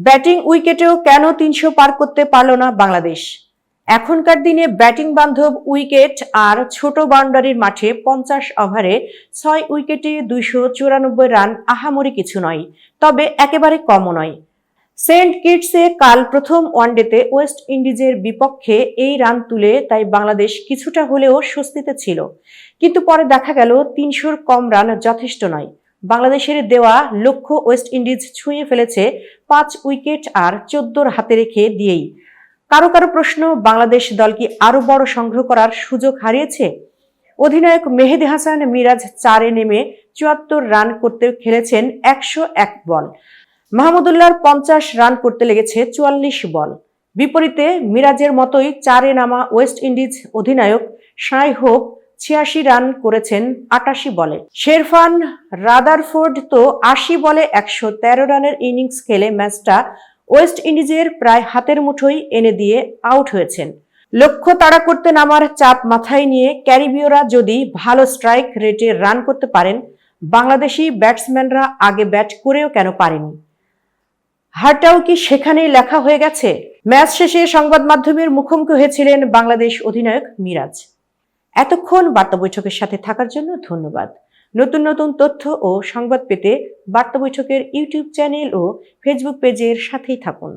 Batting উইকেটেও কেন ৩০০ পার করতে পারল না বাংলাদেশ? এখনকার দিনে ব্যাটিং বান্ধব উইকেট আর ছোট বাউন্ডারির মাঠে ৫০ ওভারে ৬ উইকেটে ২৯৪ রান আহামরি কিছু নয়, তবে একেবারে কমও নয়। সেন্ট কিটসে কাল প্রথম ওয়ানডেতে ওয়েস্ট ইন্ডিজের বিপক্ষে এই রান তুলে তাই বাংলাদেশ কিছুটা হলেও স্বস্তিতে ছিল। কিন্তু পরে দেখা গেল ৩০০-র কম রান যথেষ্ট নয়। বাংলাদেশের দেওয়া লক্ষ্য ওয়েস্ট ইন্ডিজ ছুঁয়ে ফেলেছে ৫ উইকেট আর ১৪র হাতে রেখে দিয়েই। কারো কারো প্রশ্ন, বাংলাদেশ দল কি আরো বড় সংগ্রহ করার সুযোগ হারিয়েছে? অধিনায়ক মেহেদী হাসান মিরাজ ৪-এ নেমে ৭৪ রান করতে খেলেছেন ১০১ বল। মাহমুদুল্লাহর ৫০ রান করতে লেগেছে ৪৪ বল। বিপরীতে মিরাজের মতোই ৪-এ নামা ওয়েস্ট ইন্ডিজ অধিনায়ক শাই হোপ ৮৬ রান করেছেন ৮৮ বলে। শেরফান রাদারফোর্ড তো ৮০ বলে ১১৩ রানের ইনিংস খেলে ম্যাচটা ওয়েস্ট ইন্ডিজের প্রায় হাতের মুঠোয় এনে দিয়ে আউট হয়েছেন। লক্ষ্য তাড়া করতে নামার চাপ মাথায় নিয়ে ক্যারিবীয়রা যদি ভালো স্ট্রাইক রেটে রান করতে পারেন, বাংলাদেশি ব্যাটসম্যানরা আগে ব্যাট করেও কেন পারেনি? হারটাও কি সেখানেই লেখা হয়ে গেছে? ম্যাচ শেষে সংবাদ মাধ্যমের মুখোমুখি হয়েছিলেন বাংলাদেশ অধিনায়ক মিরাজ। এতক্ষণ বার্তা বৈঠকের সাথে থাকার জন্য ধন্যবাদ। নতুন নতুন তথ্য ও সংবাদ পেতে বার্তা বৈঠকের ইউটিউব চ্যানেল ও ফেসবুক পেজের সাথেই থাকুন।